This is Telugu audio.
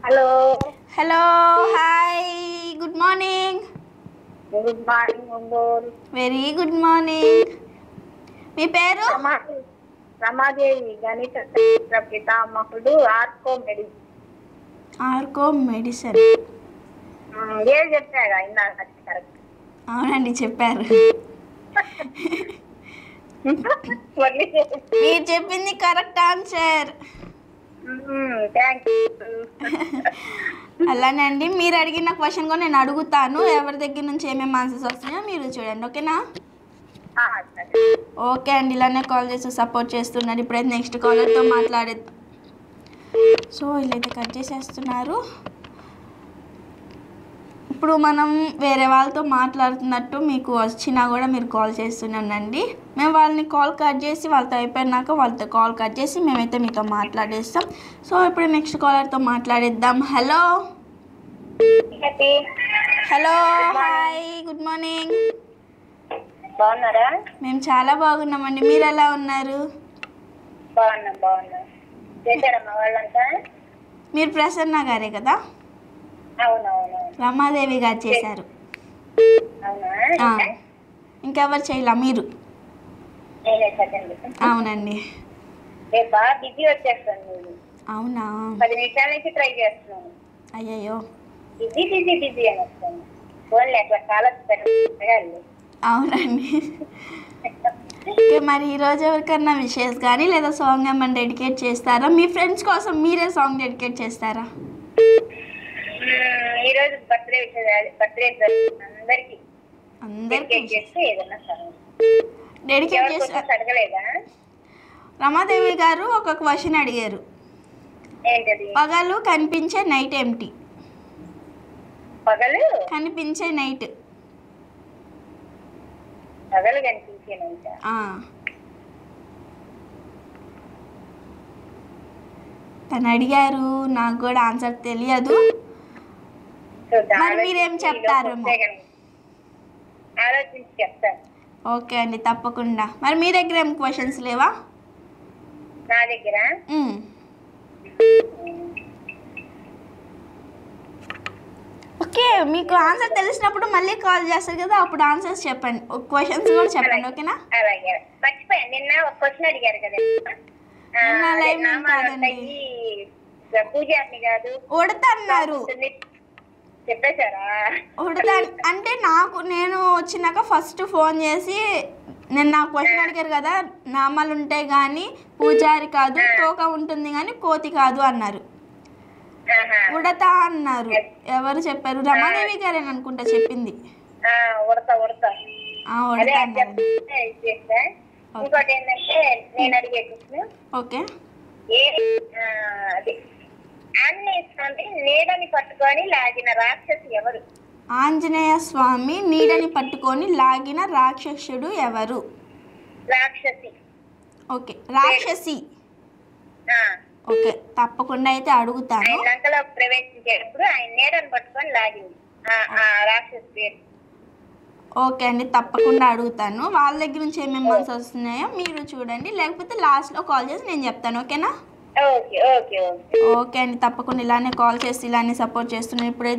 Hello. Hello hi good morning. Good morning Ongole. Very good morning. మీ పేరు? రమాదేవి గణిత శాస్త్ర పితామహుడు ఆర్కో మెడిసిన్. ఏది చెప్పాగా ఇందాక కరెక్ట్. అవునండి చెప్పారు. మళ్ళీ మీరు చెప్పింది కరెక్ట్ ఆన్సర్. Thank you. అలానే అండి, మీరు అడిగిన క్వశ్చన్ కూడా నేను అడుగుతాను. ఎవరి దగ్గర నుంచి ఏమేమి ఆన్సర్స్ వస్తున్నాయో మీరు చూడండి, ఓకేనా? ఓకే అండి, ఇలానే కాల్ చేసి సపోర్ట్ చేస్తున్నారు. ఇప్పుడైతే నెక్స్ట్ కాలర్తో మాట్లాడేద్దాం. సో వీళ్ళైతే కట్ చేసేస్తున్నారు. ఇప్పుడు మనం వేరే వాళ్ళతో మాట్లాడుతున్నట్టు మీకు వచ్చినా కూడా మీరు కాల్ చేస్తున్నానండి. మేము వాళ్ళని కాల్ కట్ చేసి వాళ్ళతో అయిపోయినాక వాళ్ళతో కాల్ కట్ చేసి మేమైతే మీతో మాట్లాడేస్తాం. సో ఇప్పుడు నెక్స్ట్ కాలర్తో మాట్లాడేద్దాం. Hello hello hi good morning. బాగున్నారా? మేము చాలా బాగున్నామండి, మీరు ఎలా ఉన్నారు? బాగున్నా. చేశారమ్మా వాళ్ళంతా? మీరు ప్రసన్న గారే కదా? అవునవును. రమాదేవి గారు చేశారు. అవునా? ఇంకెవరు చేయలా? మీరు? నేనే సెకండ్. అవునండి. బాగా బిజీ వచ్చేస్తాను. అవునా? 10 నిమిషాల నుంచి ట్రై చేస్తున్నాను. అయ్యయ్యో. బిజీ అని వస్తాను. ఫోన్లే అట్లా కాలర్స్ పెట్టాలి. అవునండి. ఓకే, మరి ఈరోజు ఎవరికన్నా విషెస్ కానీ లేదా సాంగ్ ఏమైనా డెడికేట్ చేస్తారా? మీ ఫ్రెండ్స్ కోసం మీరే సాంగ్ డెడికేట్ చేస్తారా? ఈరోజు బర్త్డే అందరికి చేస్తే ఏదన్నా డెడికేట్ చేస్తా. అడగలేదా? రమాదేవి గారు ఒక క్వశ్చన్ అడిగారు. ఏంటది? పగలు కనిపించే నైట్ ఏమిటి? పగలు కనిపించే నైట్. పగలు కనిపించే నైట్. తను అడిగారు, నాకు కూడా ఆన్సర్ తెలియదు. మరి మీరేం చెప్తారు? ఆలోచించి చెప్తాను. ఓకే అండి, తప్పకుండా. మరి మీ దగ్గర ఏం క్వశ్చన్స్ లేవా? నా దగ్గర ఓకే, మీకు ఆన్సర్ తెలిసినప్పుడు మళ్ళీ కాల్ చేస్తారు కదా, అప్పుడు ఆన్సర్స్ చెప్పండి, క్వశ్చన్స్ కూడా చెప్పండి, ఓకేనా? అలాగే. మర్చిపోయాను, నిన్న ఒక క్వశ్చన్ అడిగారు కదా. పూజారిని కాదు ఉడత అన్నారు. చెప్పేశారా? ఉడత అంటే నేను వచ్చినాక ఫస్ట్ ఫోన్ చేసి నేను నా క్వశ్చన్ అడిగారు కదా, నామాలు ఉంటాయి కానీ పూజారి కాదు, తోక ఉంటుంది కానీ కోతి కాదు అన్నారు. ఉడత అన్నారు. ఎవరు చెప్పారు? రమాదేవి గారే అనుకుంటా చెప్పింది. ఇంకోటి ఏంటంటే నేను అడిగే క్వశ్చన్, ఓకే, ఆంజనేయ స్వామి నీడని పట్టుకొని లాగిన రాక్షసి ఎవరు? ఆంజనేయ స్వామి నీడని పట్టుకొని లాగిన రాక్షసుడు ఎవరు? రాక్షసి. ఓకే, రాక్షసి. ఓకే, తప్పకుండా అయితే అడుగుతాను. ఆయన లంకలో ప్రవేశించేటప్పుడు ఆయన నీడని పట్టుకొని లాగింది రాక్షసి పేరు. ఓకే అండి, తప్పకుండా అడుగుతాను. వాళ్ళ దగ్గర నుంచి ఏమేమి ఆన్సర్స్ వస్తున్నాయో మీరు చూడండి, లేకపోతే లాస్ట్లో కాల్ చేసి నేను చెప్తాను, ఓకేనా? ఓకే అండి, తప్పకుండా ఇలానే కాల్ చేసి ఇలానే సపోర్ట్ చేస్తున్నాను. ఇప్పుడైతే